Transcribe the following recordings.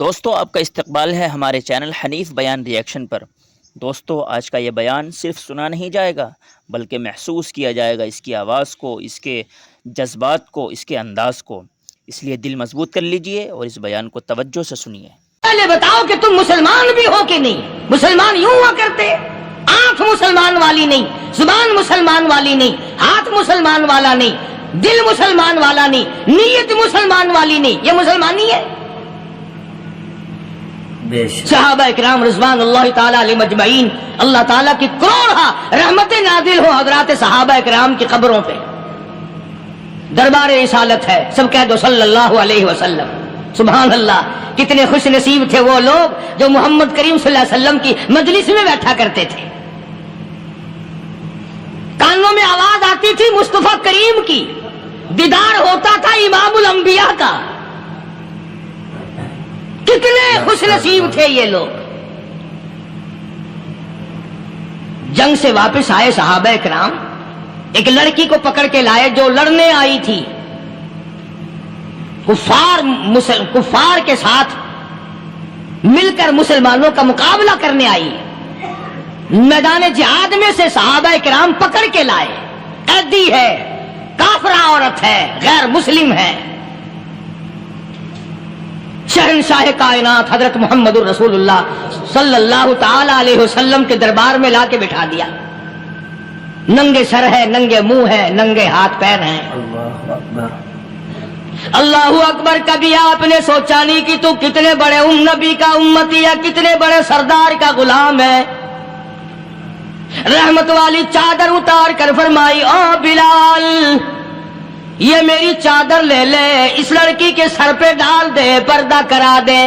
دوستو آپ کا استقبال ہے ہمارے چینل حنیف بیان ریئیکشن پر۔ دوستو آج کا یہ بیان صرف سنا نہیں جائے گا بلکہ محسوس کیا جائے گا، اس کی آواز کو، اس کے جذبات کو، اس کے انداز کو۔ اس لیے دل مضبوط کر لیجئے اور اس بیان کو توجہ سے سنیے۔ پہلے بتاؤ کہ تم مسلمان بھی ہو کہ نہیں؟ مسلمان یوں ہوا کرتے، آنکھ مسلمان والی نہیں، زبان مسلمان والی نہیں، ہاتھ مسلمان والا نہیں، دل مسلمان والا نہیں، نیت مسلمان والی نہیں، یہ مسلمانی ہے؟ صحابہ اکرام رضوان اللہ تعالی علیہ مجمعین، اللہ تعالیٰ کی کروڑ رحمتیں نازل ہو حضرات صحابہ اکرام کی قبروں پہ۔ دربار رسالت ہے، سب کہہ دو صلی اللہ علیہ وسلم۔ سبحان اللہ، کتنے خوش نصیب تھے وہ لوگ جو محمد کریم صلی اللہ علیہ وسلم کی مجلس میں بیٹھا کرتے تھے۔ کانوں میں آواز آتی تھی مصطفیٰ کریم کی، دیدار ہوتا تھا امام الانبیاء کا۔ کتنے خوش نصیب تھے یہ لوگ۔ جنگ سے واپس آئے صحابہ اکرام، ایک لڑکی کو پکڑ کے لائے جو لڑنے آئی تھی، کفار کے ساتھ مل کر مسلمانوں کا مقابلہ کرنے آئی۔ میدان جہاد میں سے صحابہ کرام پکڑ کے لائے، قیدی ہے، کافرہ عورت ہے، غیر مسلم ہے۔ شہنشاہ کائنات حضرت محمد الرسول اللہ صلی اللہ تعالی علیہ وسلم کے دربار میں لا کے بٹھا دیا۔ ننگے سر ہے، ننگے منہ ہے، ننگے ہاتھ پیر ہیں۔ اللہ اکبر، اللہ اکبر۔ کبھی آپ نے سوچا نہیں کہ تو کتنے بڑے نبی کا امتی ہے، کتنے بڑے سردار کا غلام ہے؟ رحمت والی چادر اتار کر فرمائی، او بلال یہ میری چادر لے لے، اس لڑکی کے سر پہ ڈال دے، پردہ کرا دے۔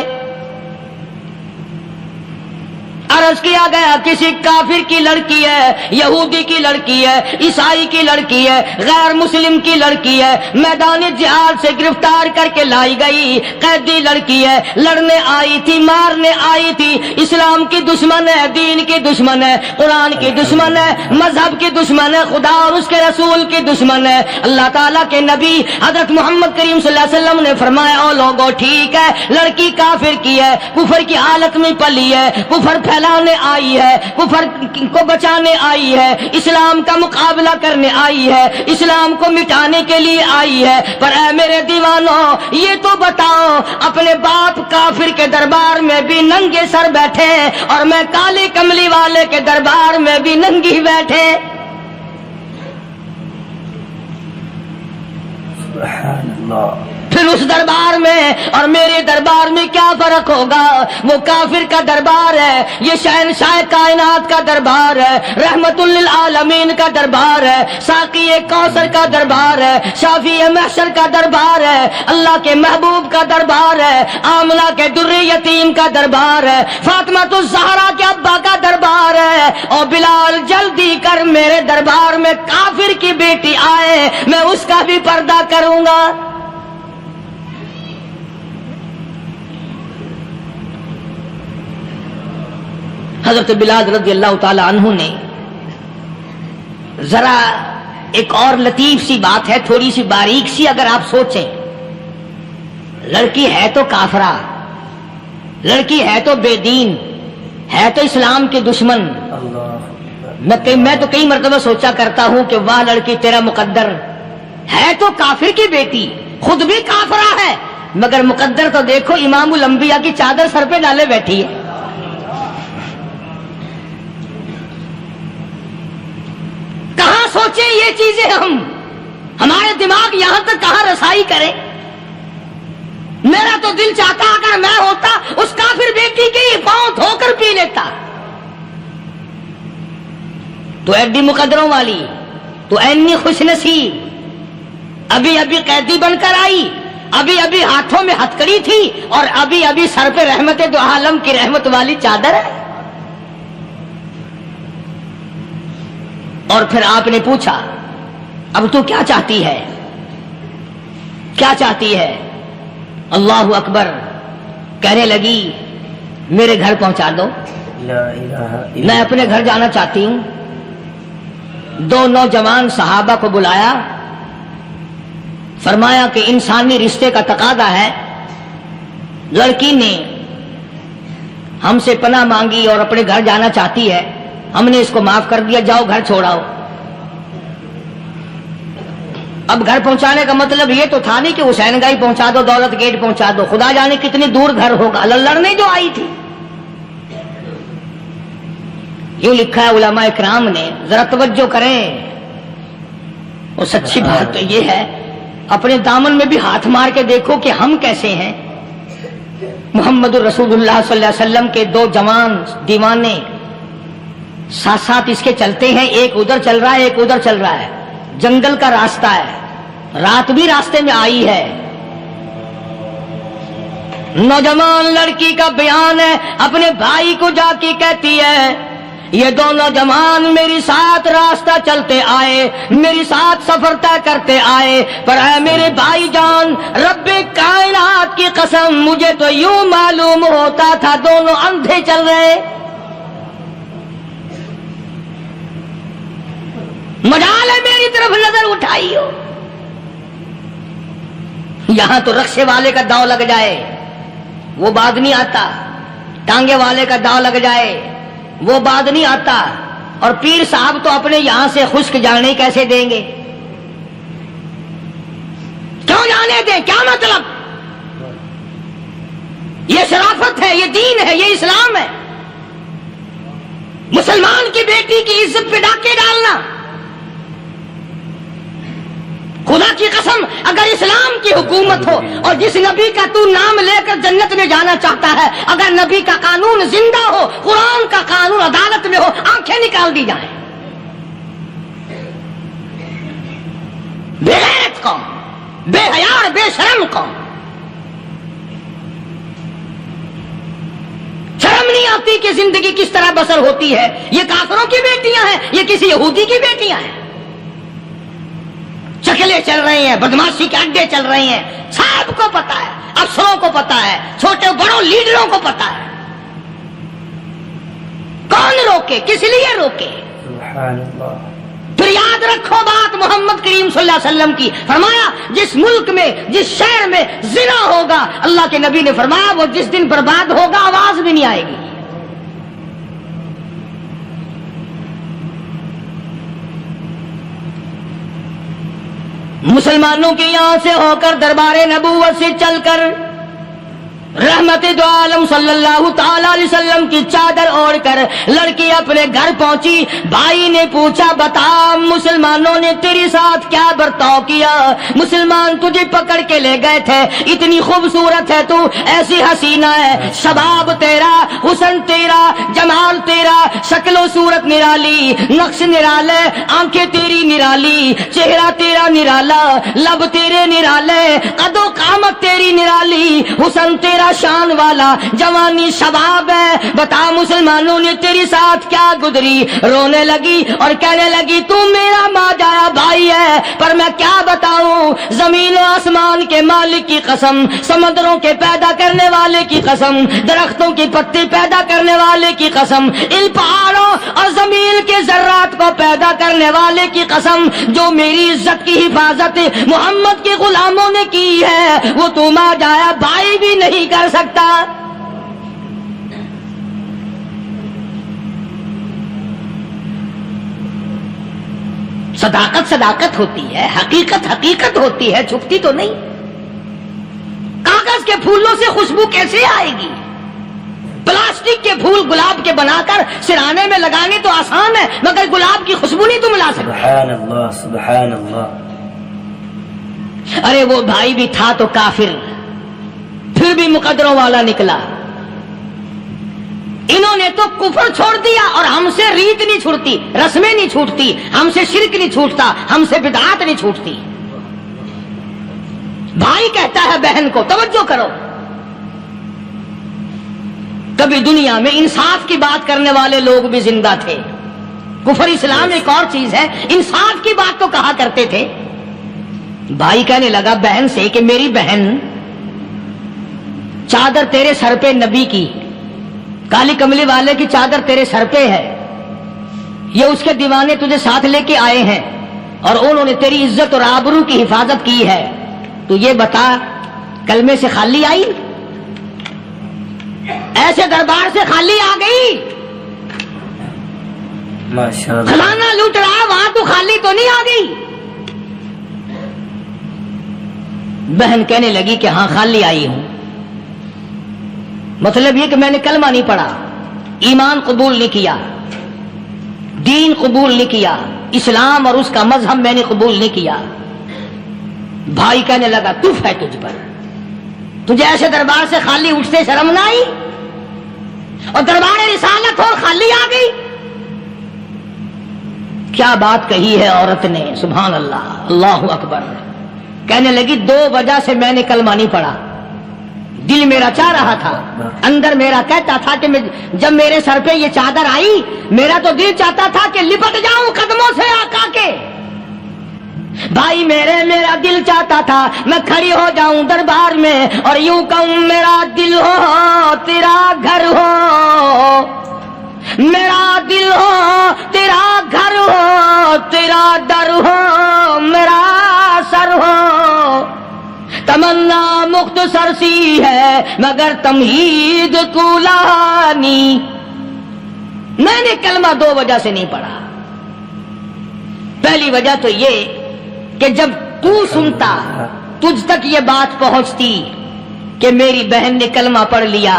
عرض کیا گیا کسی کافر کی لڑکی ہے، یہودی کی لڑکی ہے، عیسائی کی لڑکی ہے، غیر مسلم کی لڑکی ہے، میدان جہاد سے گرفتار کر کے لائی گئی، قیدی لڑکی ہے، لڑنے آئی تھی، مارنے آئی تھی، اسلام کی دشمن ہے، دین کی دشمن ہے، قرآن کی دشمن ہے، مذہب کی دشمن ہے، خدا اور اس کے رسول کی دشمن ہے۔ اللہ تعالیٰ کے نبی حضرت محمد کریم صلی اللہ علیہ وسلم نے فرمایا، او لوگو ٹھیک ہے، لڑکی کافر کی ہے، کفر کی حالت میں پلی ہے، کفر پھیلانے آئی ہے، کفر کو بچانے آئی ہے، اسلام کا مقابلہ کرنے آئی ہے، اسلام کو مٹانے کے لیے آئی ہے، پر اے میرے دیوانوں یہ تو بتاؤ، اپنے باپ کافر کے دربار میں بھی ننگے سر بیٹھے اور میں کالے کملی والے کے دربار میں بھی ننگی بیٹھے۔ سبحان اللہ۔ پھر اس دربار میں اور میرے دربار میں کیا فرق ہوگا؟ وہ کافر کا دربار ہے، یہ شہنشاہ کائنات کا دربار ہے، رحمت للعالمین کا دربار ہے، ساقی کوثر کا دربار ہے، شافی محشر کا دربار ہے، اللہ کے محبوب کا دربار ہے، آمنہ کے در یتیم کا دربار ہے، فاطمہ الزہرا کے ابا کا دربار ہے۔ اور بلال جلدی کر، میرے دربار میں کافر کی بیٹی آئے، میں اس کا بھی پردہ کروں گا۔ حضرت بلال رضی اللہ تعالی عنہ نے ذرا ایک اور لطیف سی بات ہے، تھوڑی سی باریک سی، اگر آپ سوچیں، لڑکی ہے تو کافرہ، لڑکی ہے تو بے دین، ہے تو اسلام کے دشمن۔ میں تو کئی مرتبہ سوچا کرتا ہوں کہ واہ لڑکی تیرا مقدر، ہے تو کافر کی بیٹی، خود بھی کافرہ ہے، مگر مقدر تو دیکھو، امام الانبیاء کی چادر سر پہ ڈالے بیٹھی ہے۔ سوچیں یہ چیزیں، ہمارے دماغ یہاں تک کہاں رسائی کرے؟ میرا تو دل چاہتا اگر میں ہوتا اس کافر بیٹی کے ہی پاؤں دھو کر پی لیتا۔ تو ایڈی مقدروں والی، تو اینی خوش نصیب، ابھی ابھی قیدی بن کر آئی، ابھی ابھی ہاتھوں میں ہتکڑی تھی اور ابھی ابھی سر پہ رحمت دو عالم کی رحمت والی چادر ہے۔ اور پھر آپ نے پوچھا، اب تو کیا چاہتی ہے؟ کیا چاہتی ہے؟ اللہ اکبر، کہنے لگی میرے گھر پہنچا دو، میں اپنے گھر جانا چاہتی ہوں۔ دو نوجوان صحابہ کو بلایا، فرمایا کہ انسانی رشتے کا تقاضا ہے، لڑکی نے ہم سے پناہ مانگی اور اپنے گھر جانا چاہتی ہے، ہم نے اس کو معاف کر دیا، جاؤ گھر چھوڑاؤ۔ اب گھر پہنچانے کا مطلب یہ تو تھا نہیں کہ حسین گائی پہنچا دو، دولت گیٹ پہنچا دو، خدا جانے کتنی دور گھر ہوگا، لڑنے جو آئی تھی۔ یوں لکھا ہے علماء اکرام نے، ذرا توجہ کریں، اور سچی بات تو یہ ہے اپنے دامن میں بھی ہاتھ مار کے دیکھو کہ ہم کیسے ہیں۔ محمد الرسول اللہ صلی اللہ علیہ وسلم کے دو جوان دیوانے ساتھ ساتھ اس کے چلتے ہیں، ایک ادھر چل رہا ہے ایک ادھر چل رہا ہے، جنگل کا راستہ ہے، رات بھی راستے میں آئی ہے۔ نوجوان لڑکی کا بیان ہے، اپنے بھائی کو جا کے کہتی ہے یہ دونوں جوان میری ساتھ راستہ چلتے آئے، میری ساتھ سفر طے کرتے آئے، پر اے میرے بھائی جان، رب کائنات کی قسم مجھے تو یوں معلوم ہوتا تھا دونوں اندھے چل رہے۔ مجال ہے میری طرف نظر اٹھائی ہو، یہاں تو رکشے والے کا داؤ لگ جائے وہ بعد نہیں آتا، ٹانگے والے کا داؤ لگ جائے وہ بعد نہیں آتا، اور پیر صاحب تو اپنے یہاں سے خشک جانے کیسے دیں گے؟ کیوں جانے دیں؟ کیا مطلب؟ یہ شرافت ہے، یہ دین ہے، یہ اسلام ہے۔ مسلمان کی بیٹی کی عزت پہ ڈاکے ڈالنا، خدا کی قسم اگر اسلام کی حکومت ہو اور جس نبی کا تو نام لے کر جنت میں جانا چاہتا ہے، اگر نبی کا قانون زندہ ہو، قرآن کا قانون عدالت میں ہو، آنکھیں نکال دی جائیں۔ بے غیرت قوم، بے حیا اور بے شرم قوم، شرم نہیں آتی کہ زندگی کس طرح بسر ہوتی ہے۔ یہ کافروں کی بیٹیاں ہیں، یہ کسی یہودی کی بیٹیاں ہیں، چکلے چل رہے ہیں، بدماشی کے اڈے چل رہے ہیں، سب کو پتا ہے، افسروں کو پتا ہے، چھوٹے بڑوں لیڈروں کو پتا ہے۔ کون روکے؟ کس لیے روکے؟ سبحان اللہ۔ پھر یاد رکھو بات محمد کریم صلی اللہ علیہ وسلم کی، فرمایا جس ملک میں جس شہر میں زنا ہوگا، اللہ کے نبی نے فرمایا وہ جس دن برباد ہوگا آواز بھی نہیں آئے گی۔ مسلمانوں کے یہاں سے ہو کر دربار نبوت سے چل کر رحمت دو عالم صلی اللہ تعالی علیہ وسلم کی چادر اوڑھ کر لڑکی اپنے گھر پہنچی۔ بھائی نے پوچھا بتا مسلمانوں نے تیرے ساتھ کیا برتاؤ کیا؟ مسلمان تجھے پکڑ کے لے گئے تھے، اتنی خوبصورت ہے تو، ایسی حسینہ ہے، شباب تیرا، حسن تیرا، جمال تیرا، شکل و صورت نرالی، نقش نرالے، آنکھیں تیری نرالی، چہرہ تیرا نرالا، لب تیرے نرالے، قد و قامت تیری نرالی، حسن تیرا شان والا، جوانی شباب ہے، بتا مسلمانوں نے تیرے ساتھ کیا گزری؟ رونے لگی اور کہنے لگی تو میرا ماجایا بھائی ہے، پر میں کیا بتاؤں، زمین و آسمان کے مالک کی قسم، سمندروں کے پیدا کرنے والے کی قسم، درختوں کی پتی پیدا کرنے والے کی قسم، ان پہاڑوں اور زمین کے ذرات کو پیدا کرنے والے کی قسم، جو میری عزت کی حفاظت محمد کے غلاموں نے کی ہے، وہ تو ماجایا بھائی بھی نہیں کر سکتا۔ صداقت صداقت ہوتی ہے، حقیقت حقیقت ہوتی ہے، چھپتی تو نہیں۔ کاغذ کے پھولوں سے خوشبو کیسے آئے گی؟ پلاسٹک کے پھول گلاب کے بنا کر سرانے میں لگانے تو آسان ہے، مگر گلاب کی خوشبو نہیں تم لا سکتے۔ سبحان اللہ، سبحان اللہ۔ ارے وہ بھائی بھی تھا تو کافر، پھر بھی مقدروں والا نکلا۔ انہوں نے تو کفر چھوڑ دیا، اور ہم سے ریت نہیں چھوٹتی، رسمیں نہیں چھوٹتی، ہم سے شرک نہیں چھوٹتا، ہم سے بدعات نہیں چھوٹتی۔ بھائی کہتا ہے بہن کو، توجہ کرو، کبھی دنیا میں انصاف کی بات کرنے والے لوگ بھی زندہ تھے۔ کفر اسلام ایک اور چیز ہے، انصاف کی بات تو کہا کرتے تھے۔ بھائی کہنے لگا بہن سے کہ میری بہن، چادر تیرے سر پہ نبی کی، کالی کملی والے کی چادر تیرے سر پہ ہے، یہ اس کے دیوانے تجھے ساتھ لے کے آئے ہیں، اور انہوں نے تیری عزت اور آبرو کی حفاظت کی ہے، تو یہ بتا کلمے سے خالی آئی؟ جیسے دربار سے خالی آ گئی، ماشاء اللہ. خزانہ لوٹ رہا ہے، وہاں تو خالی تو نہیں آ گئی. بہن کہنے لگی کہ ہاں خالی آئی ہوں. مطلب یہ کہ میں نے کلمہ نہیں پڑھا، ایمان قبول نہیں کیا، دین قبول نہیں کیا، اسلام اور اس کا مذہب میں نے قبول نہیں کیا. بھائی کہنے لگا تف ہے تجھ پر، تجھے ایسے دربار سے خالی اٹھتے شرم نہ آئی، اور دربار رسالت اور خالی آ گئی. کیا بات کہی ہے عورت نے، سبحان اللہ، اللہ اکبر. کہنے لگی 2 وجہ سے میں نے کلمہ نہیں پڑھا. دل میرا چاہ رہا تھا، اندر میرا کہتا تھا کہ جب میرے سر پہ یہ چادر آئی، میرا تو دل چاہتا تھا کہ لپٹ جاؤں قدموں سے آقا کے. بھائی میرا دل چاہتا تھا میں کھڑی ہو جاؤں دربار میں اور یوں کہوں میرا دل ہو تیرا گھر ہو، میرا دل ہو تیرا گھر ہو، تیرا در ہو میرا سر ہو. تمنا مختصر سی ہے مگر تمہید طولانی. میں نے کلمہ 2 وجہ سے نہیں پڑھا. پہلی وجہ تو یہ کہ جب تو سنتا، تجھ تک یہ بات پہنچتی کہ میری بہن نے کلمہ پڑھ لیا،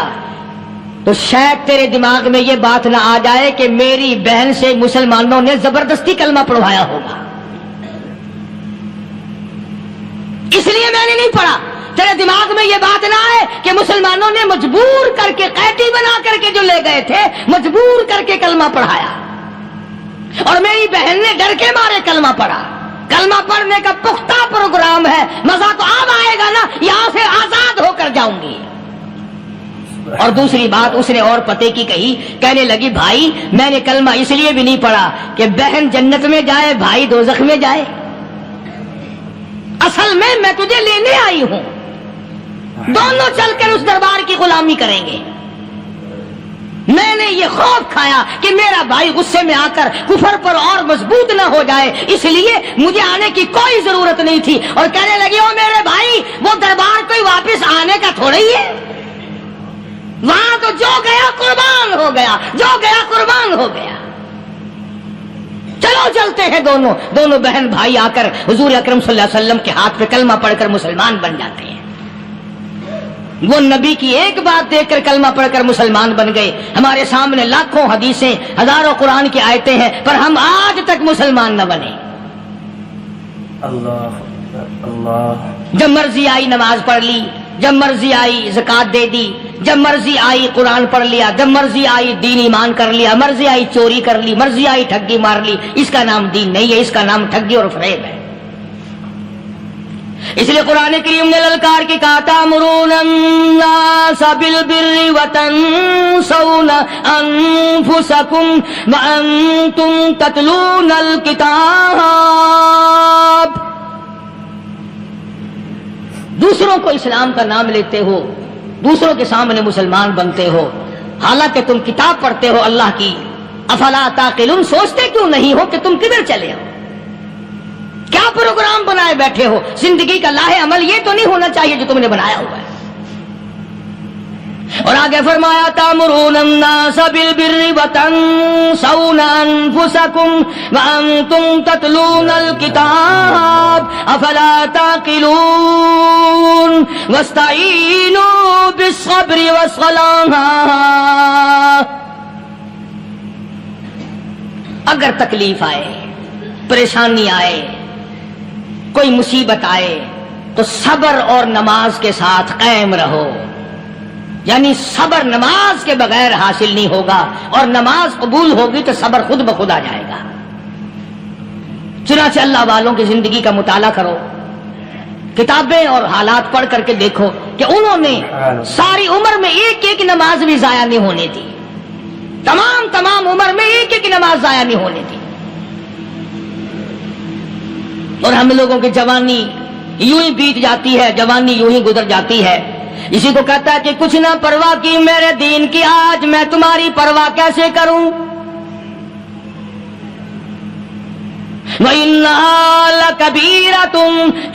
تو شاید تیرے دماغ میں یہ بات نہ آ جائے کہ میری بہن سے مسلمانوں نے زبردستی کلمہ پڑھوایا ہوگا. اس لیے میں نے نہیں پڑھا. تیرے دماغ میں یہ بات نہ آئے کہ مسلمانوں نے مجبور کر کے، قیدی بنا کر کے جو لے گئے تھے، مجبور کر کے کلمہ پڑھایا، اور میری بہن نے ڈر کے مارے کلمہ پڑھا. کلمہ پڑھنے کا پختہ پروگرام ہے، مزہ تو اب آئے گا نا، یہاں سے آزاد ہو کر جاؤں گی. اور دوسری بات اس نے اور پتے کی کہی. کہنے لگی بھائی میں نے کلمہ اس لیے بھی نہیں پڑھا کہ بہن جنت میں جائے بھائی دوزخ میں جائے. اصل میں تجھے لینے آئی ہوں، دونوں چل کر اس دربار کی غلامی کریں گے. میں نے یہ خوف کھایا کہ میرا بھائی غصے میں آ کر کفر پر اور مضبوط نہ ہو جائے، اس لیے مجھے آنے کی کوئی ضرورت نہیں تھی. اور کہنے لگی او میرے بھائی وہ دربار کوئی واپس آنے کا تھوڑا ہی ہے، وہاں تو جو گیا قربان ہو گیا، جو گیا قربان ہو گیا. چلو چلتے ہیں. دونوں بہن بھائی آ کر حضور اکرم صلی اللہ علیہ وسلم کے ہاتھ پہ کلمہ پڑھ کر مسلمان بن جاتے ہیں. وہ نبی کی ایک بات دیکھ کر کلمہ پڑھ کر مسلمان بن گئے. ہمارے سامنے لاکھوں حدیثیں، ہزاروں قرآن کی آیتیں ہیں، پر ہم آج تک مسلمان نہ بنے. اللہ اللہ. جب مرضی آئی نماز پڑھ لی، جب مرضی آئی زکات دے دی، جب مرضی آئی قرآن پڑھ لیا، جب مرضی آئی دین ایمان کر لیا، مرضی آئی چوری کر لی، مرضی آئی ٹھگی مار لی. اس کا نام دین نہیں ہے، اس کا نام ٹھگی اور فریب ہے. اس لیے قرآن کریم نے للکار کے کہا تأمرون الناس بالبر وتنسون انفسکم وانتم تتلون الکتاب. دوسروں کو اسلام کا نام لیتے ہو، دوسروں کے سامنے مسلمان بنتے ہو، حالانکہ تم کتاب پڑھتے ہو اللہ کی. افلا تعقلون، سوچتے کیوں نہیں ہو کہ تم کدھر چلے ہو؟ کیا پروگرام بنائے بیٹھے ہو؟ زندگی کا لاہ عمل یہ تو نہیں ہونا چاہیے جو تم نے بنایا ہوا ہے. اور آگے فرمایا تأمرون الناس بالبر وتنسون انفسکم وانتم تتلون الکتاب افلا تعقلون واستعینوا بالصبر والصلاة. اگر تکلیف آئے، پریشانی آئے، کوئی مصیبت آئے تو صبر اور نماز کے ساتھ قائم رہو. یعنی صبر نماز کے بغیر حاصل نہیں ہوگا، اور نماز قبول ہوگی تو صبر خود بخود آ جائے گا. چنانچہ اللہ والوں کی زندگی کا مطالعہ کرو، کتابیں اور حالات پڑھ کر کے دیکھو کہ انہوں نے ساری عمر میں ایک ایک نماز بھی ضائع نہیں ہونے دی. تمام عمر میں ایک ایک نماز ضائع نہیں ہونے دی. اور ہم لوگوں کی جوانی یوں ہی بیت جاتی ہے، جوانی یوں ہی گزر جاتی ہے. اسی کو کہتا ہے کہ کچھ نہ پرواہ کی میرے دین کی، آج میں تمہاری پرواہ کیسے کروں. وَإِنَّهَا لَكَبِيرَةٌ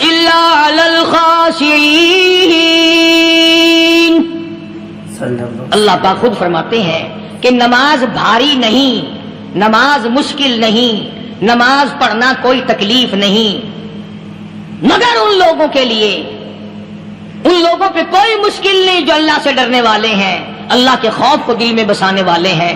إِلَّا عَلَى الْخَاشِعِينَ. صلی اللہ اللہ پاک خود فرماتے ہیں کہ نماز بھاری نہیں، نماز مشکل نہیں، نماز پڑھنا کوئی تکلیف نہیں، مگر ان لوگوں کے لیے، ان لوگوں پہ کوئی مشکل نہیں جو اللہ سے ڈرنے والے ہیں، اللہ کے خوف کو دل میں بسانے والے ہیں،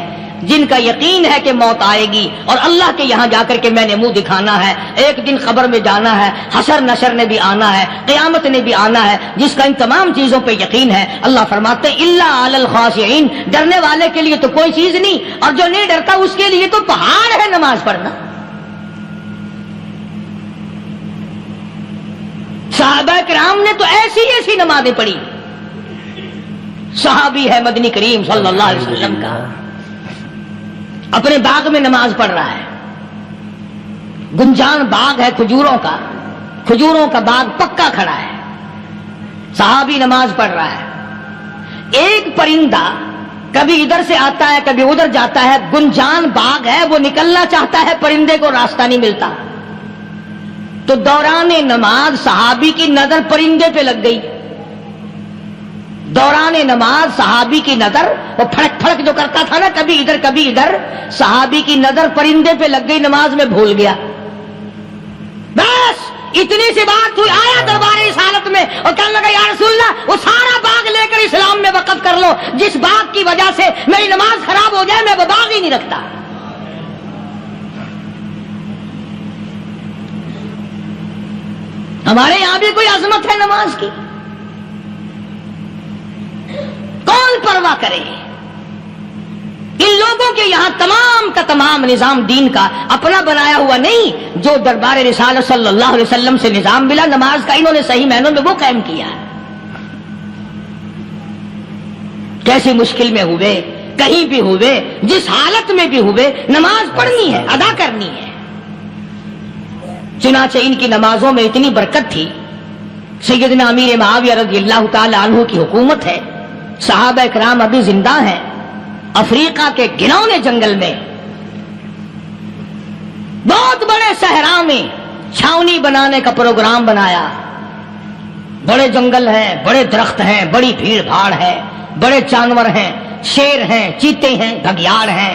جن کا یقین ہے کہ موت آئے گی اور اللہ کے یہاں جا کر کے میں نے منہ دکھانا ہے، ایک دن قبر میں جانا ہے، حشر نشر نے بھی آنا ہے، قیامت نے بھی آنا ہے، جس کا ان تمام چیزوں پہ یقین ہے۔ اللہ فرماتے ہیں الا علی الخاشعین، ڈرنے والے کے لیے تو کوئی چیز نہیں، اور جو نہیں ڈرتا اس کے لیے تو پہاڑ ہے نماز پڑھنا۔ صحابہ کرام نے تو ایسی ایسی نمازیں پڑھی۔ صحابی ہے مدنی کریم صلی اللہ علیہ وسلم کا، اپنے باغ میں نماز پڑھ رہا ہے، گنجان باغ ہے کھجوروں کا، کھجوروں کا باغ پکا کھڑا ہے، صحابی نماز پڑھ رہا ہے، ایک پرندہ کبھی ادھر سے آتا ہے کبھی ادھر جاتا ہے، گنجان باغ ہے، وہ نکلنا چاہتا ہے، پرندے کو راستہ نہیں ملتا، تو دوران نماز صحابی کی نظر پرندے پہ لگ گئی، دوران نماز صحابی کی نظر، وہ پھڑک پھڑک جو کرتا تھا نا کبھی ادھر کبھی ادھر، صحابی کی نظر پرندے پہ لگ گئی، نماز میں بھول گیا، بس اتنی سی بات ہوئی، آیا دربار رسالت میں اور کہنے لگا یا رسول اللہ وہ سارا باغ لے کر اسلام میں وقف کر لو، جس باغ کی وجہ سے میری نماز خراب ہو جائے میں وہ باغ ہی نہیں رکھتا۔ ہمارے یہاں بھی کوئی عظمت ہے نماز کی؟ کون پرواہ کرے؟ ان لوگوں کے یہاں تمام کا تمام نظام دین کا اپنا بنایا ہوا نہیں، جو دربار رسالت صلی اللہ علیہ وسلم سے نظام ملا نماز کا، انہوں نے صحیح معنوں میں وہ قائم کیا ہے۔ کیسی مشکل میں ہوئے، کہیں بھی ہوئے، جس حالت میں بھی ہوئے، نماز پڑھنی ہے، ادا کرنی ہے۔ چنانچہ ان کی نمازوں میں اتنی برکت تھی، سیدنا امیر معاویہ رضی اللہ تعالی عنہ کی حکومت ہے، صحابہ اکرام ابھی زندہ ہیں، افریقہ کے گھنونے جنگل میں بہت بڑے صحرا میں چھاونی بنانے کا پروگرام بنایا، بڑے جنگل ہیں، بڑے درخت ہیں، بڑی بھیڑ بھاڑ ہے، بڑے جانور ہیں، شیر ہیں، چیتے ہیں، گھگیاڑ ہیں،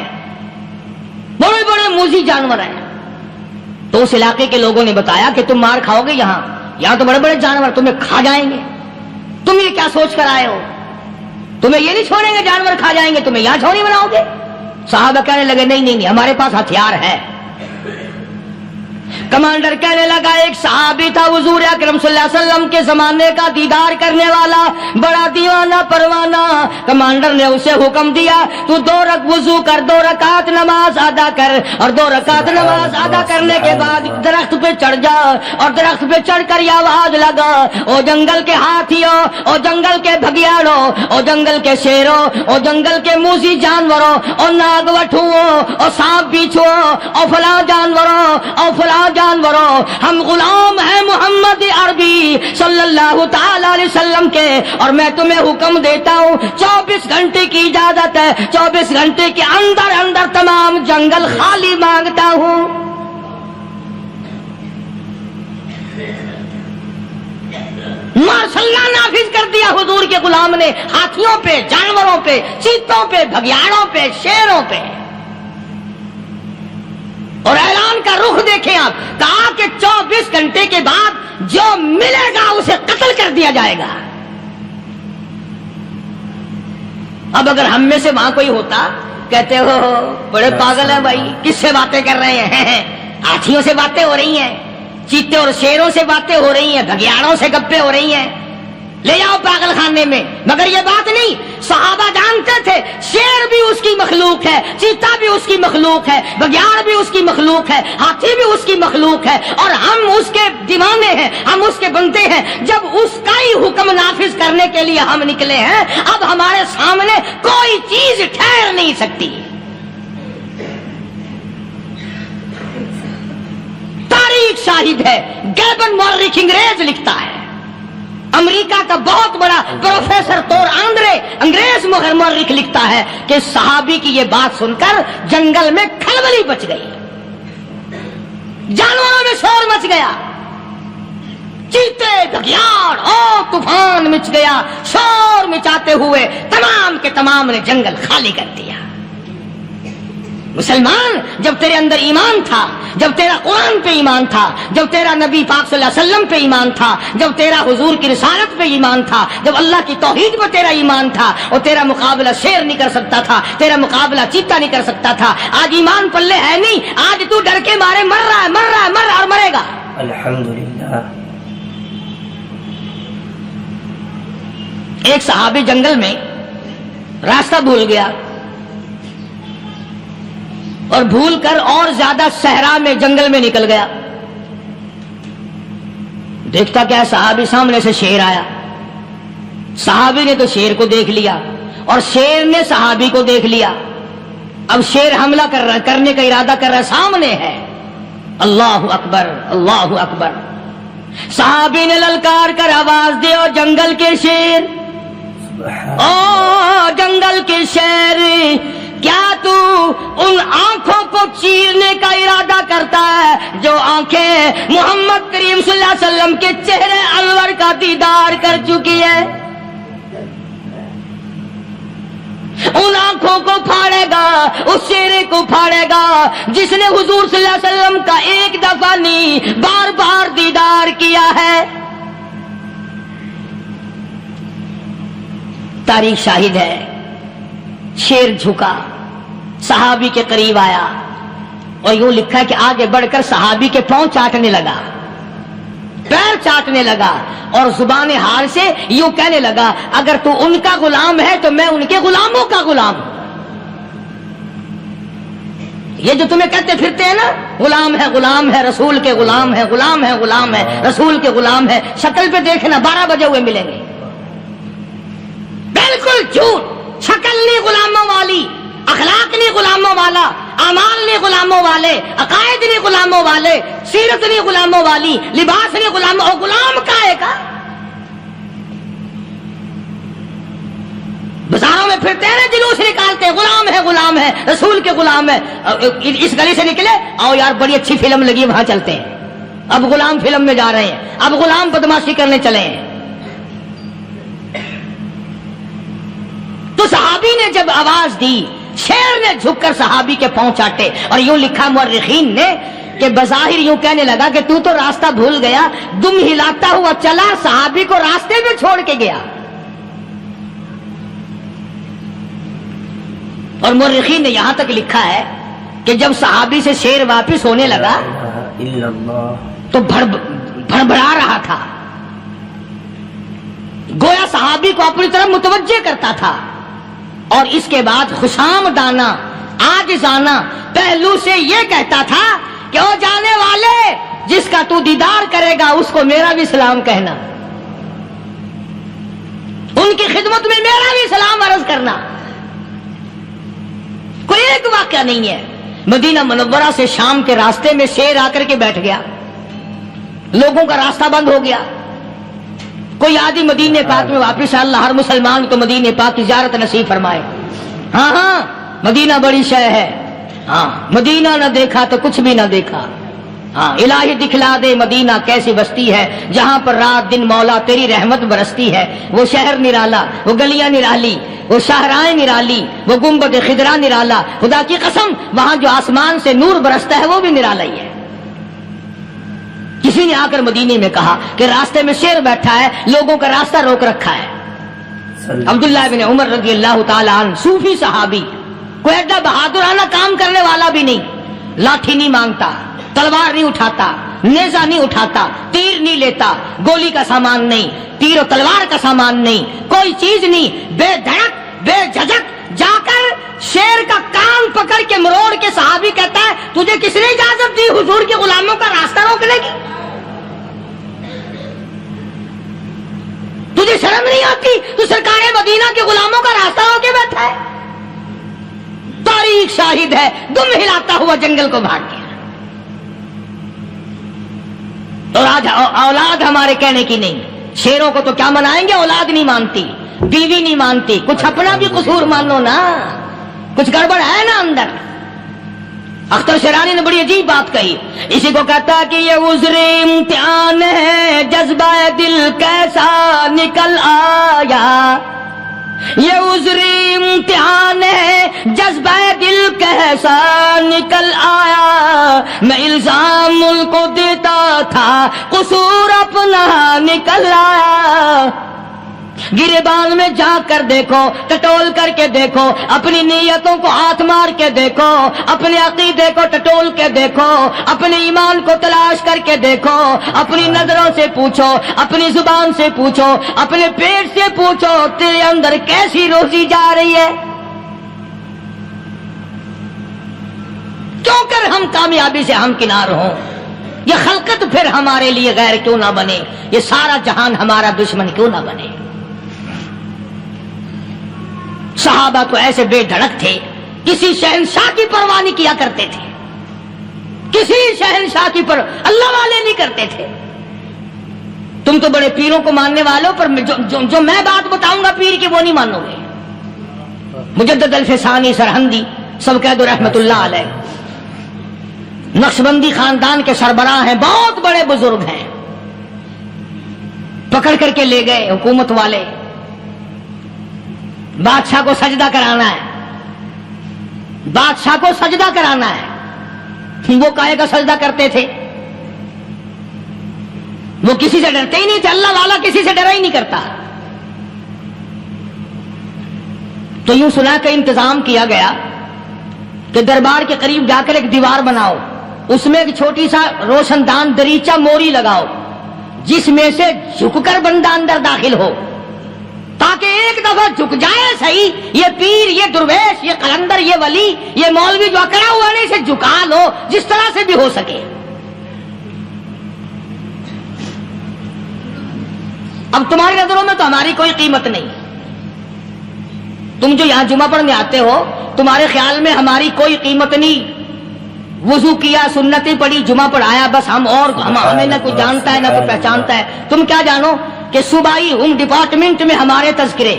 بڑے بڑے موذی جانور ہیں۔ تو اس علاقے کے لوگوں نے بتایا کہ تم مار کھاؤ گے، یہاں تو بڑے بڑے جانور تمہیں کھا جائیں گے، تم یہ کیا سوچ کر آئے ہو؟ تمہیں یہ نہیں چھوڑیں گے، جانور کھا جائیں گے، تمہیں یہاں چھوڑی بناؤ گے؟ صحابہ کہنے لگے نہیں ہمارے پاس ہتھیار ہے۔ کمانڈر کہنے لگا، ایک صحابی تھا حضور اکرم صلی اللہ علیہ وسلم کے زمانے کا دیدار کرنے والا، بڑا دیوانہ پروانہ، کمانڈر نے اسے حکم دیا تو 2 وضو کر، 2 رکعت نماز ادا کر، اور 2 رکعت نماز ادا کرنے کے بعد درخت پہ چڑھ جا، اور درخت پہ چڑھ کر یہ آواز لگا، او جنگل کے ہاتھیوں، او جنگل کے بھگیاڑوں، او جنگل کے شیروں، او جنگل کے موذی جانوروں، او ناگ وٹھوؤں، او سانپ بیچھوؤں، او فلاں جانوروں، او فلاں جانوروں، ہم غلام ہیں محمد عربی صلی اللہ تعالی علیہ وسلم کے، اور میں تمہیں حکم دیتا ہوں 24 گھنٹے کی اجازت ہے، 24 گھنٹے کے اندر اندر تمام جنگل خالی مانگتا ہوں۔ ماشاء اللہ نافذ کر دیا حضور کے غلام نے، ہاتھیوں پہ، جانوروں پہ، چیتوں پہ، بھگیاڑوں پہ، شیروں پہ، اور اعلان کا رخ دیکھیں آپ، کہا کہ 24 گھنٹے کے بعد جو ملے گا اسے قتل کر دیا جائے گا۔ اب اگر ہم میں سے وہاں کوئی ہوتا، کہتے ہو بڑے پاگل ہیں بھائی، کس سے باتیں کر رہے ہیں؟ ہاتھیوں سے باتیں ہو رہی ہیں، چیتے اور شیروں سے باتیں ہو رہی ہیں، بھگیاڑوں سے گپیں ہو رہی ہیں، لے جاؤ پاگل خانے میں۔ مگر یہ بات نہیں، صحابہ جانتے تھے شیر بھی اس کی مخلوق ہے، چیتا بھی اس کی مخلوق ہے، بگیاڑ بھی اس کی مخلوق ہے، ہاتھی بھی اس کی مخلوق ہے، اور ہم اس کے دیوانے ہیں، ہم اس کے بندے ہیں۔ جب اس کا ہی حکم نافذ کرنے کے لیے ہم نکلے ہیں، اب ہمارے سامنے کوئی چیز ٹھہر نہیں سکتی۔ تاریخ شاہد ہے، گیبن مورخ انگریز لکھتا ہے، امریکہ کا بہت بڑا پروفیسر تور آندرے انگریز مورخ لکھتا ہے کہ صحابی کی یہ بات سن کر جنگل میں کھلبلی مچ گئی، جانوروں میں شور مچ گیا، چیتے بگیار اور طوفان مچ گیا، شور مچاتے ہوئے تمام کے تمام نے جنگل خالی کر دیا۔ مسلمان، جب تیرے اندر ایمان تھا، جب تیرا قرآن پہ ایمان تھا، جب تیرا نبی پاک صلی اللہ علیہ وسلم پہ ایمان تھا، جب تیرا حضور کی رسالت پہ ایمان تھا، جب اللہ کی توحید پہ تیرا ایمان تھا، اور تیرا مقابلہ شیر نہیں کر سکتا تھا، تیرا مقابلہ چیتا نہیں کر سکتا تھا۔ آج ایمان پلے ہے نہیں، آج تو ڈر کے مارے مر رہا ہے، مر رہا ہے، مر رہا ہے اور مرے گا۔ الحمدللہ۔ ایک صحابی جنگل میں راستہ بھول گیا اور بھول کر اور زیادہ صحرا میں جنگل میں نکل گیا۔ دیکھتا کیا، صحابی سامنے سے شیر آیا۔ صحابی نے تو شیر کو دیکھ لیا اور شیر نے صحابی کو دیکھ لیا۔ اب شیر حملہ کرنے کا ارادہ کر رہا، سامنے ہے۔ اللہ اکبر، اللہ اکبر۔ صحابی نے للکار کر آواز دے، اور جنگل کے شیر، او جنگل کے شیر، کیا تو ان آنکھوں کو چیرنے کا ارادہ کرتا ہے جو آنکھیں محمد کریم صلی اللہ علیہ وسلم کے چہرے انور کا دیدار کر چکی ہے؟ ان آنکھوں کو پھاڑے گا، اس چہرے کو پھاڑے گا جس نے حضور صلی اللہ علیہ وسلم کا ایک دفعہ نہیں بار بار دیدار کیا ہے۔ تاریخ شاہد ہے، شیر جھکا، صحابی کے قریب آیا اور یوں لکھا کہ آگے بڑھ کر صحابی کے پاؤں چاٹنے لگا، پیر چاٹنے لگا، اور زبان حال سے یوں کہنے لگا، اگر تو ان کا غلام ہے تو میں ان کے غلاموں کا غلام ہوں۔ یہ جو تمہیں کہتے پھرتے ہیں نا، غلام ہے رسول کے غلام ہے، غلام ہے رسول کے غلام ہے، شکل پہ دیکھنا 12 بجے ہوئے ملیں گے۔ بالکل جھوٹ، شکل نہیں غلاموں والی، اخلاق نہیں غلاموں والا، اعمال نہیں غلاموں والے، عقائد نہیں غلاموں والے، سیرت نہیں غلاموں والی، لباس نہیں غلاموں، اور غلام کائے کا؟ بازاروں میں پھرتے ہیں نا، جلوس نکالتے ہیں، غلام ہے رسول کے غلام ہے۔ اس گلی سے نکلے، آؤ یار بڑی اچھی فلم لگی، وہاں چلتے ہیں۔ اب غلام فلم میں جا رہے ہیں، اب غلام بدماشی کرنے چلے ہیں۔ تو صحابی نے جب آواز دی، شیر نے جھک کر صحابی کے پاؤں چاٹے، اور یوں لکھا مورخین نے کہ بظاہر یوں کہنے لگا کہ تو راستہ بھول گیا، دم ہلاتا ہوا چلا، صحابی کو راستے میں چھوڑ کے گیا۔ اور مورخین نے یہاں تک لکھا ہے کہ جب صحابی سے شیر واپس ہونے لگا تو بھڑبڑا رہا تھا، گویا صحابی کو اپنی طرف متوجہ کرتا تھا، اور اس کے بعد خوشامدانہ عاجزانہ پہلو سے یہ کہتا تھا کہ او جانے والے، جس کا تو دیدار کرے گا اس کو میرا بھی سلام کہنا، ان کی خدمت میں میرا بھی سلام عرض کرنا۔ کوئی ایک واقعہ نہیں ہے۔ مدینہ منورہ سے شام کے راستے میں شیر آ کر کے بیٹھ گیا، لوگوں کا راستہ بند ہو گیا، کوئی آدمی مدینے پاک میں واپس اللہ ہر مسلمان کو مدینے پاک کی زیارت نصیب فرمائے۔ ہاں مدینہ بڑی شے ہے، ہاں مدینہ نہ دیکھا تو کچھ بھی نہ دیکھا، ہاں الہی دکھلا دے مدینہ کیسی بستی ہے جہاں پر رات دن مولا تیری رحمت برستی ہے۔ وہ شہر نرالا، وہ گلیاں نرالی، وہ شاہراہیں نرالی، وہ گنبد خضرا نرالا، خدا کی قسم وہاں جو آسمان سے نور برستا ہے وہ بھی نرالا ہی ہے۔ کسی نے آ کر مدینے میں کہا کہ راستے میں شیر بیٹھا ہے، لوگوں کا راستہ روک رکھا ہے۔ عبداللہ بن عمر رضی اللہ تعالی عنہ، صوفی صحابی، کوئی ایڈا بہادرانہ کام کرنے والا بھی نہیں، لاٹھی نہیں مانگتا، تلوار نہیں اٹھاتا، نیزہ نہیں اٹھاتا، تیر نہیں لیتا، گولی کا سامان نہیں، تیر و تلوار کا سامان نہیں، کوئی چیز نہیں، بے دھڑک بے جھجک جا کر شیر کا کان پکڑ کے مروڑ کے صحابی کہتا ہے تجھے کس نے اجازت دی حضور کے غلاموں کا راستہ روکنے کی؟ تجھے شرم نہیں آتی؟ تو سرکار مدینہ کے غلاموں کا راستہ روکے بیٹھا ہے۔ تاریخ شاہد ہے، دم ہلاتا ہوا جنگل کو بھاگ گیا۔ اور آج اولاد ہمارے کہنے کی نہیں، شیروں کو تو کیا منائیں گے، اولاد نہیں مانتی، بیوی نہیں مانتی، کچھ اپنا بھی قصور مانو نا، کچھ گڑبڑ ہے نا اندر۔ اختر شیرانی نے بڑی عجیب بات کہی، اسی کو کہتا ہے کہ یہ عذر امتحان ہے، جذبہ دل کیسا نکل آیا، یہ عذر امتحان ہے، جذبہ دل کیسا نکل آیا، میں الزام ان کو دیتا تھا، قصور اپنا نکل آیا۔ گریبان میں جا کر دیکھو، ٹٹول کر کے دیکھو، اپنی نیتوں کو ہاتھ مار کے دیکھو، اپنے عقیدے کو ٹٹول کے دیکھو، اپنے ایمان کو تلاش کر کے دیکھو، اپنی نظروں سے پوچھو، اپنی زبان سے پوچھو، اپنے پیٹ سے پوچھو، تیرے اندر کیسی روزی جا رہی ہے؟ کیوں کر ہم کامیابی سے ہمکنار ہوں؟ یہ خلقت پھر ہمارے لیے غیر کیوں نہ بنے؟ یہ سارا جہان ہمارا دشمن کیوں نہ بنے؟ صحابہ تو ایسے بے دھڑک تھے، کسی شہنشاہ کی پرواہ نہیں کیا کرتے تھے، کسی شہنشاہ کی اللہ والے نہیں کرتے تھے۔ تم تو بڑے پیروں کو ماننے والوں، پر جو میں بات بتاؤں گا پیر کی وہ نہیں مانو گے۔ مجدد الفسانی سرہندی سب کہہ دو رحمت اللہ علیہ، نقشبندی خاندان کے سربراہ ہیں، بہت بڑے بزرگ ہیں، پکڑ کر کے لے گئے حکومت والے، بادشاہ کو سجدہ کرانا ہے، بادشاہ کو سجدہ کرانا ہے۔ وہ کاہے کا سجدہ کرتے تھے؟ وہ کسی سے ڈرتے ہی نہیں تھے، اللہ والا کسی سے ڈرا ہی نہیں کرتا۔ تو یوں سنا کا انتظام کیا گیا کہ دربار کے قریب جا کر ایک دیوار بناؤ، اس میں ایک چھوٹی سا روشن دان دریچہ موری لگاؤ، جس میں سے جھک کر بندہ اندر داخل ہو، تاکہ ایک دفعہ جھک جائے صحیح، یہ پیر، یہ درویش، یہ قلندر، یہ ولی، یہ مولوی جو اکڑا ہوا نہیں، اسے جھکا لو جس طرح سے بھی ہو سکے۔ اب تمہاری نظروں میں تو ہماری کوئی قیمت نہیں، تم جو یہاں جمعہ پڑھنے آتے ہو، تمہارے خیال میں ہماری کوئی قیمت نہیں، وضو کیا، سنتیں پڑھی، جمعہ پڑھایا، بس ہمیں نہ کوئی جانتا ہے نہ کوئی پہچانتا ہے۔ تم کیا جانو کہ صوبائی ہوم ڈپارٹمنٹ میں ہمارے تذکرے،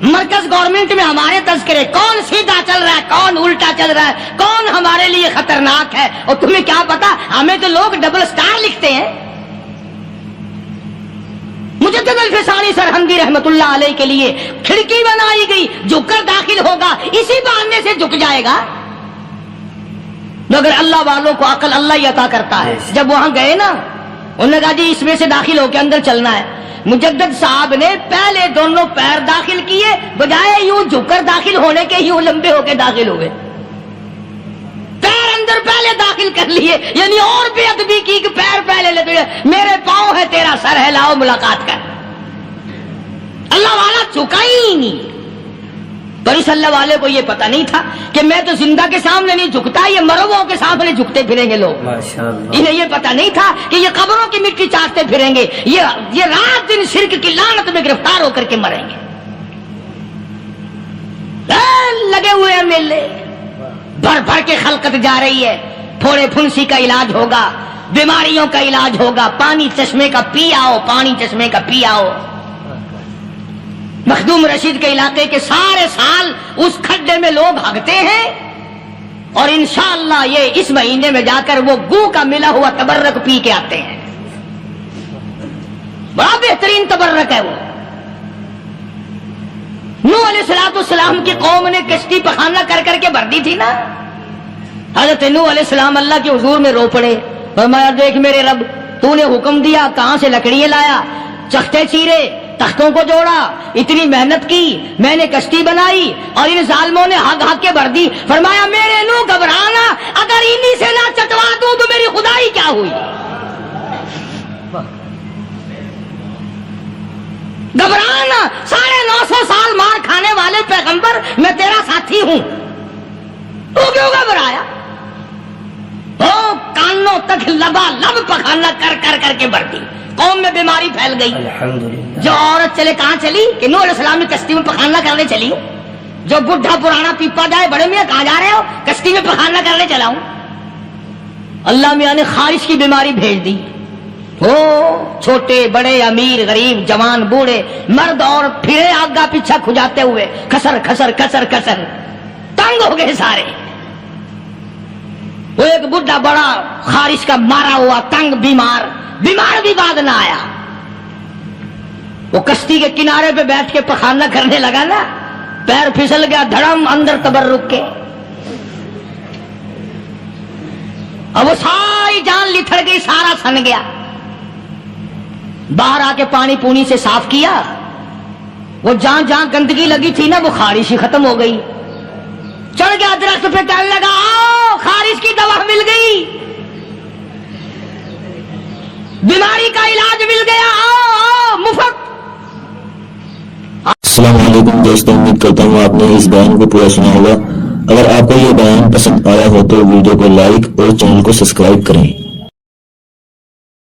مرکز گورنمنٹ میں ہمارے تذکرے، کون سیدھا چل رہا ہے، کون الٹا چل رہا ہے، کون ہمارے لیے خطرناک ہے، اور تمہیں کیا پتا، ہمیں تو لوگ ڈبل سٹار لکھتے ہیں۔ مجدد الفسانی سرہندی رحمت اللہ علیہ کے لیے کھڑکی بنائی گئی، جھک کر داخل ہوگا، اسی بہانے سے جھک جائے گا۔ مگر اللہ والوں کو عقل اللہ ہی عطا کرتا ہے۔ جب وہاں گئے نا، انہوں نے کہا جی اس میں سے داخل ہو کے اندر چلنا ہے۔ مجدد صاحب نے پہلے دونوں پیر داخل کیے، بجائے یوں جھک کر داخل ہونے کے یوں لمبے ہو کے داخل ہوئے، پیر اندر پہلے داخل کر لیے، یعنی اور بے ادبی کی کہ پیر پہلے لے گئے، میرے پاؤں ہے تیرا سر ہے، لاؤ ملاقات کر۔ اللہ والا جھکا ہی نہیں۔ پر اس اللہ والے کو یہ پتہ نہیں تھا کہ میں تو زندہ کے سامنے نہیں جھکتا، یہ مرووں کے سامنے جھکتے پھریں گے لوگ۔ انہیں یہ پتہ نہیں تھا کہ یہ قبروں کی مٹی چاٹتے پھریں گے، یہ رات دن شرک کی لعنت میں گرفتار ہو کر کے مریں گے۔ لگے ہوئے ہیں میلے، بھر بھر کے خلقت جا رہی ہے، پھوڑے پھنسی کا علاج ہوگا، بیماریوں کا علاج ہوگا، پانی چشمے کا پی آؤ، پانی چشمے کا پی آؤ۔ مخدوم رشید کے علاقے کے سارے سال اس کھڈے میں لوگ بھاگتے ہیں، اور انشاءاللہ یہ اس مہینے میں جا کر وہ گو کا ملا ہوا تبرک پی کے آتے ہیں، بڑا بہترین تبرک ہے وہ۔ نوح علیہ السلام کی قوم نے کشتی پخانہ کر کر کے بھر دی تھی نا، حضرت نوح علیہ السلام اللہ کے حضور میں رو پڑے، فرمایا دیکھ میرے رب، تو نے حکم دیا، کہاں سے لکڑیاں لایا، چختے چیرے، تختوں کو جوڑا، اتنی محنت کی، میں نے کشتی بنائی، اور ان ظالموں نے ہگ ہگ کے بھر دی۔ فرمایا میرے نو گھبرانا، اگر انہی سے نہ چٹوا دوں تو میری خدائی کیا ہوئی؟ گھبرانا، 950 سال مار کھانے والے پیغمبر، میں تیرا ساتھی ہوں، تو کیوں گھبرایا؟ وہ کانوں تک لبا لب پخانا کر کر کر کے بھر دی، قوم میں بیماری پھیل گئی۔ جو عورت چلے کہاں چلی کہ نوح علیہ السلام نے کشتی میں پخانہ کرنے چلی ہوں، جو بڈھا پرانا پیپا جائے، بڑے میاں کہاں جا رہے ہو؟ کشتی میں پخانہ کرنے چلا ہوں۔ اللہ میاں نے خارش کی بیماری بھیج دی، ہو چھوٹے بڑے، امیر غریب، جوان بوڑھے، مرد اور پھرے آگا پیچھا کھجاتے ہوئے، کسر کسر کسر کسر، تنگ ہو گئے سارے۔ وہ ایک بڈھا بڑا خارش کا مارا ہوا تنگ بیمار بھی بعد نہ آیا. وہ کشتی کے کنارے پہ بیٹھ کے پخانہ کرنے لگا نا, پیر پھسل گیا دھڑم اندر تبرک کے, اور وہ ساری جان لتھڑ گئی, سارا سن گیا. باہر آ کے پانی پونی سے صاف کیا, وہ جہاں جہاں گندگی لگی تھی نا وہ خارش ہی ختم ہو گئی. چڑھ گیا درخت پہ, کہنے لگا آؤ خارش کی دوا مل گئی, بیماری کا علاج مل گیا, آؤ مفت. السلام علیکم دوستوں, امید کرتا ہوں آپ نے اس بیان کو پورا سنا ہوگا. اگر آپ کو یہ بیان پسند آیا ہو تو ویڈیو کو لائک اور چینل کو سبسکرائب کریں.